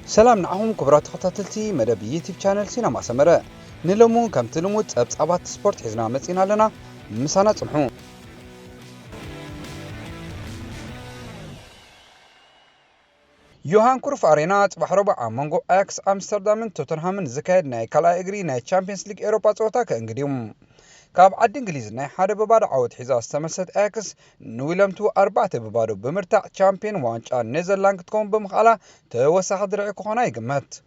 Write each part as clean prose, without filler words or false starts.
سلام نعم كبرات تخطاتلتي مدب يوتيوب شانل سينما سمرة نلمو كم تلمو تابت سبورت حزنا متسينا لنا مسانا تمحو يوهان كروف أرينا صباح ربع مانجو أكس أمستردام توتنهام زكايد ناي كلا إجري ناي تشامبيونز ليج أوروبا صوتا كإنجليوم كاب عد إنجليز ناي حدا ببار عود حزا استمسد أكس نويلمتو 4 ببارو بمرتع تشامبيون وانش نيزرلاند تكون بمخالا توسع درعي كوخانا يقمت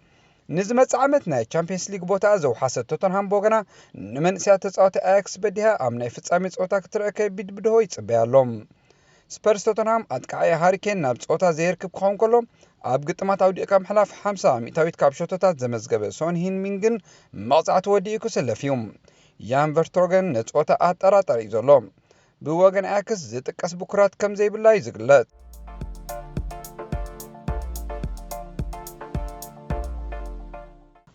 نزمت عامتنا تشامبيونز ليج بوتا زو حاسة توتنهام بوغنا نمن سيات تصاوت أكس بديها أمنا يفتسامي تصاوتا كترأكي بدهو يتصبيالهم سبيرس توتنهام أتكعي هاريكين ناب تصاوتا زيركب كخون كلهم أبقت ما تعودي كام حلاف 5 ميتاويت كاب شوتوتات زمزقبه سون هين مينجن مقطعت وديكو سلفيهم يان فيرتروغن نتصاوتا أتراتر يزولهم بوغن أكس زيتكس بكرات كم زي بالله يزقلت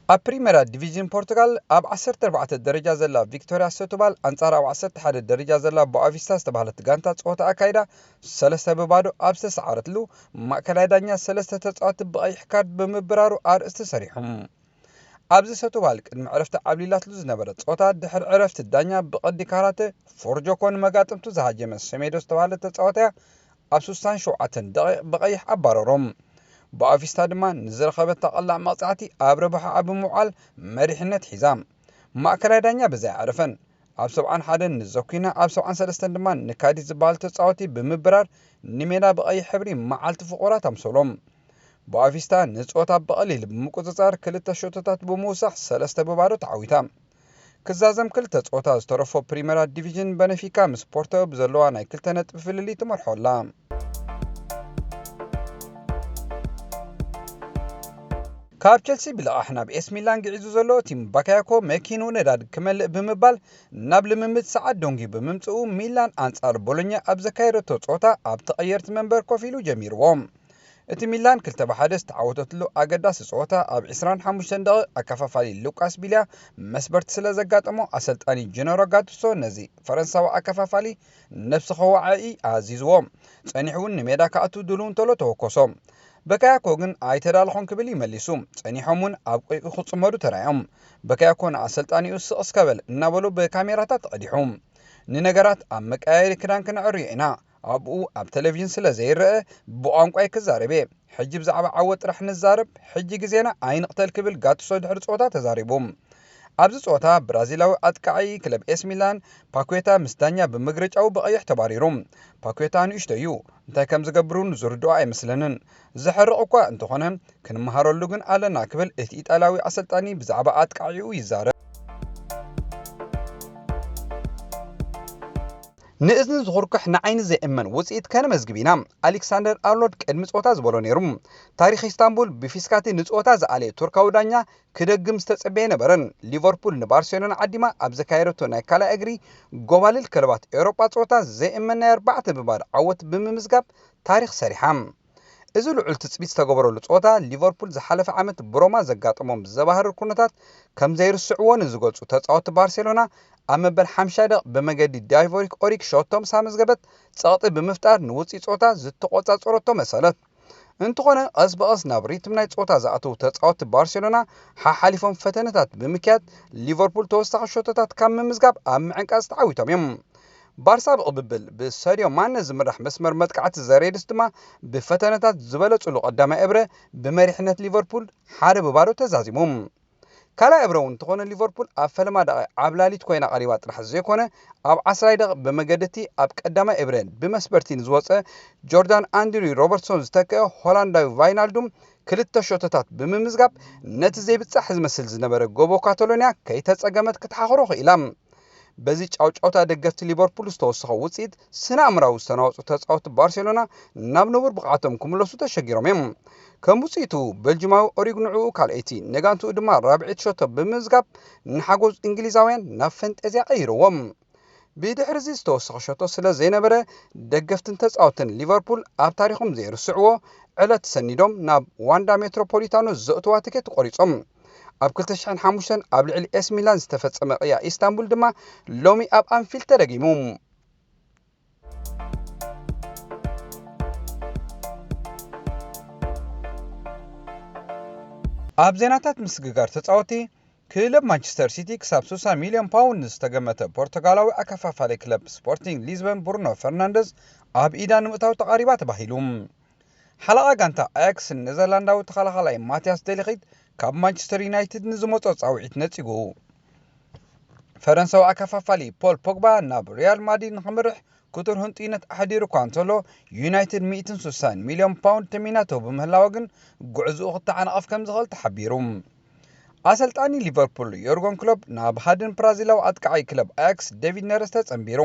أبريميرا ديفيجن بورتغال أب 14 درجة زلا فيكتوريا سوتوبال أنصار أب 11 درجة زلا بوافيستا استبهلت غانتا صوتا أكايدا سلسة ببادو أب سعرتلو ماكلاي دانيا سلسة تصوت بقيح كارد بمبرارو أرست سريحهم أبز سوتوبال قدم عرفت عبليلات لوز نبرت صوتا دحر عرفت الدانيا بقدي كاراته فورجو كون مقاطمتو زهاجم سميدو استبهلت تصوتا أب 67 دقيق بقيح أبارروم بافيستا دما نزرخبت تقلع مقطعتي أبربح أبو معال مريحنة حزام ماكلاي دانيا بزي عرفن أب 71 نزوكينا أب 73 دما نكادي زبال تصوتي بمبرار نمينا بأي حبري معالت فقرات أمسولهم بافيستا نزوتا بقليل بمقصصار كلتا شوتتات بموسح سلسة ببارو تعويتا كزازم كلتا تصوتا استرفو بريميرا ديفيجن بنفيكا مسبورتو بزلوانا كلتا نتبفللي تمرحولا كاب تشيلسي بلا احنا باس ميلان قعزو زلو تيم باكايكو ماكينو نداد كمل بمبال نابل ممت ساعات دونغي بممصو ميلان انصار بولونيا ابز كايرتو صوتا اب تغيرت منبر كوفيلو جميروم اتي ميلان كلتا بحدث تعوتتلو اقداس صوتا اب 25 دقيقه اكفافالي لوكاس بيليا مسبرت سلا زغاطمو اسلطاني جنرال غاتسو نزي فرنساو اكفافالي نفس خوعي عزيزوم صنيحون نميدا كاتو دلون تولو توكوسوم بكايكو ግን አይተዳልኹን ክብል ይመሊሱም ጸኒሖምን ኣብ ቆይቁ ክጽመዱ ተራዮም በካይኮን አሰልጣኒው ስቅስከበል እናበሉ በካሜራታት ተቀዲሑም ንነገራት ኣብ መቃየሪ ክዳን ክንዕር ኢና ኣብኡ ኣብ ቴሌቪዥን ስለ ዘይርአ ብቋንቋይ ክዛረበ ሕጂ ብዛዕባ ዓወት ጥራሕ ንዛረብ ሕጂ ግዜና ኣይንቅተል ክብል ጋትሶ ድሕሪ ጾታ ተዛሪቦም ኣብዚ ጾታ ብራዚላዊ ኣጥቃዒ ክለብ ኤስ ሚላን ፓኩዌታ ምስዳኛ ብምግርጫው በቀይሕ ተባሪሮም ፓኩዌታ ንእሽተዩ እንታይ ከም ዝገብሩን ዝርድኦ ኣይመስለንን ዝሕርቕ እኳ እንተኾነ ክንመሃረሉ ግን ኣለና ክብል እቲ ኢጣልያዊ ኣሰልጣኒ ብዛዕባ ኣጥቃዒኡ ይዛረብ ንእዝኒ ዝኹርኩሕ ንዓይኒ ዘይእመን ውፅኢት ከነ መዝግቢና ኣሌክሳንደር ኣርኖልድ ቅድሚ ጾታ ዝበሎ ነይሩ ታሪኽ ኢስታንቡል ብፊስካቲ ንጾታ ዝኣለየ ቱርካዊ ዳኛ ክደግም ዝተጸበየ ነበረን ሊቨርፑል ንባርሴሎና ዓዲማ ኣብ ዘካየደቶ ናይ ካልኣይ እግሪ ጎባልል ክለባት ኤውሮጳ ጾታ ዘይእመን ናይ 4 ብባድ ዓወት ብምምዝጋብ ታሪኽ ሰሪሓም እዚ ልዑል ትጽቢት ዝተገበረሉ ጾታ ሊቨርፑል ዝሓለፈ ዓመት ብሮማ ዘጋጠሞም ዘባህር ኩነታት ከም ዘይርስዕዎን ዝገልጹ ተጻወቲ ባርሴሎና ኣብ መበል 50 ደቂቕ ብመገዲ ዳይቮሪክ ኦሪክ ሾቶም ሳምዝገበት ጸቕጢ ብምፍጣር ንውፅኢ ጾታ ዝተቆጻጸረቶ መሰለት እንተኾነ ቀስ በቀስ ናብ ሪትም ናይ ጾታ ዝኣተው ተጻወቲ ባርሴሎና ሓሓሊፎም ፈተነታት ብምክያድ ሊቨርፑል ተወሳኺ ሾቶታት ካብ ምምዝጋብ ኣብ ምዕንቃዝ ተዓዊቶም እዮም ባርሳ ብቕብብል ብሳዲዮ ማነ ዝምራሕ መስመር መጥቃዕቲ ዘሬድስ ድማ ብፈተነታት ዝበለጹሉ ቀዳማይ እብረ ብመሪሕነት ሊቨርፑል ሓደ ብባዶ ተዛዚሞም ካልኣይ እብረ እውን እንተኾነ ሊቨርፑል ኣብ ፈለማ ደቂቕ ዓብላሊት ኮይና ቀሪባ ጥራሕ ዘይኮነ ኣብ 10 ደቂቕ ብመገደቲ ኣብ ቀዳማይ እብረ ብመስበርቲ ንዝወፀ ጆርዳን አንድሪ ሮበርትሶን ዝተከአ ሆላንዳዊ ቫይናልዱም ክልተ ሾቶታት ብምምዝጋብ ነቲ ዘይብጻሕ ዝመስል ዝነበረ ጎቦ ካታሎኒያ ከይተጸገመት ክትሓኽሮ ኽኢላ በዚ ጫውጫውታ ደገፍቲ ሊቨርፑል ዝተወሰኸ ውፅኢት ስነ ኣእምራዊ ዝተናወፁ ተጻወቲ ባርሴሎና ናብ ንቡር ብቕዓቶም ክምለሱ ተሸጊሮም እዮም ከም ውፅኢቱ ቤልጅማዊ ኦሪግ ንዕኡ ካልአይቲ ነጋንትኡ ድማ ራብዒት ሾቶ ብምዝጋብ ንሓጎዝ እንግሊዛውያን ናብ ፈንጠዝያ ቀይርዎም ብድሕሪ እዚ ዝተወሰኸ ሾቶ ስለ ዘይነበረ ደገፍትን ተጻወትን ሊቨርፑል ኣብ ታሪኾም ዘይርስዕዎ ዕለት ሰኒዶም ናብ ዋንዳ ሜትሮፖሊታኖ ዘእትዋ ትኬት ቆሪጾም ኣብ 2005 ኣብ ልዕሊ ኤስ ሚላን ዝተፈጸመ ቅያ ኢስታንቡል ድማ ሎሚ ኣብ አንፊልድ ተደጊሙ ኣብ ዜናታት ምስግጋር ተጻወቲ ክለብ ማንቸስተር ሲቲ ክሳብ 60 ሚልዮን ፓውንድ ዝተገመተ ፖርቱጋላዊ ኣከፋፋሊ ክለብ ስፖርቲንግ ሊዝበን ብሩኖ ፈርናንደዝ ኣብ ኢዳ ንምእታው ተቃሪባ ተባሂሉ። ሓለቓ ጋንታ ኣያክስ ኔዘርላንዳዊ ተኸላኻላይ ማቲያስ ደሊኺት ካብ ማንቸስተር ዩናይትድ ንዝመጾ ጻውዒት ነጺጉ። ፈረንሳዊ ኣከፋፋሊ ፖል ፖግባ ናብ ሪያል ማድሪድ ንኽምርሕ ኩቱር ህንጡይነት ኣሕዲሩ እኳ እንተሎ ዩናይትድ 160 ሚልዮን ፓውንድ ተሚናቶ ብምህላው ግን ጉዕዝኡ ክተዓናቐፍ ከም ዝኽእል ተሓቢሩ። ኣሰልጣኒ ሊቨርፑል ዮርገን ክሎፕ ናብ ሃድን ብራዚላዊ ኣጥቃዓይ ክለብ ኣያክስ ዴቪድ ነረስ ተጸንቢሩ።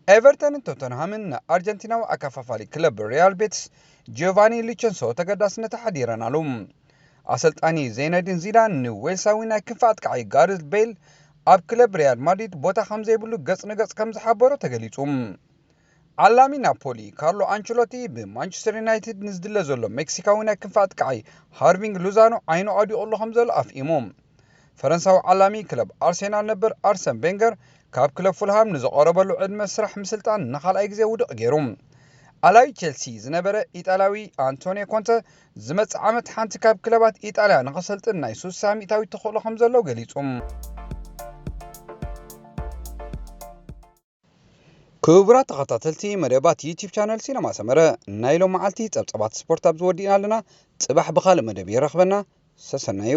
ኤቨርተንን ቶተንሃምን ንኣርጀንቲናዊ ኣከፋፋሊ ክለብ ሪያል ቤትስ ጂዮቫኒ ሉቸንሶ ተገዳስነት ሓዲረናሉ። ኣሰልጣኒ ዘይነዲን ዚዳን ንዌልሳዊ ናይ ክንፊ ኣጥቃዓይ ጋሬት ቤይል ኣብ ክለብ ሪያል ማድሪድ ቦታ ከም ዘይብሉ ገጽ ንገጽ ከም ዝሓበሮ ተገሊጹ። ዓላሚ ናፖሊ ካርሎ አንቸሎቲ ብማንቸስተር ዩናይትድ ንዝድለ ዘሎ ሜክሲካዊ ናይ ክንፊ ኣጥቃዓይ ሃርቪንግ ሉዛኖ ዓይኑ ኣዲቑሉ ከም ዘሎ ኣፍኢሙ። ፈረንሳዊ ዓላሚ ክለብ ኣርሴናል ነበር ኣርሰን ቬንገር ካብ ክለብ ፉልሃም ንዘቐረበሉ ዕድመ ስራሕ ምስልጣን ንኻልኣይ ግዜ ውድቕ ገይሩ። ኣላዊ ቼልሲ ዝነበረ ኢጣልያዊ አንቶኒዮ ኮንተ ዝመጽእ ዓመት ሓንቲ ካብ ክለባት ኢጣልያ ንኸሰልጥን ናይ 60 ሚእታዊ ተኽእሎ ከም ዘለዎ ገሊጹ። ክቡራት ተኸታተልቲ መደባት ዩቲዩብ ቻነል ሲነማ ሰመረ ናይ ሎም መዓልቲ ጸብጸባት ስፖርት ኣብ ዝወዲእና ኣለና። ጽባሕ ብኻልእ መደብ ይረኽበና። ሰሰናዩ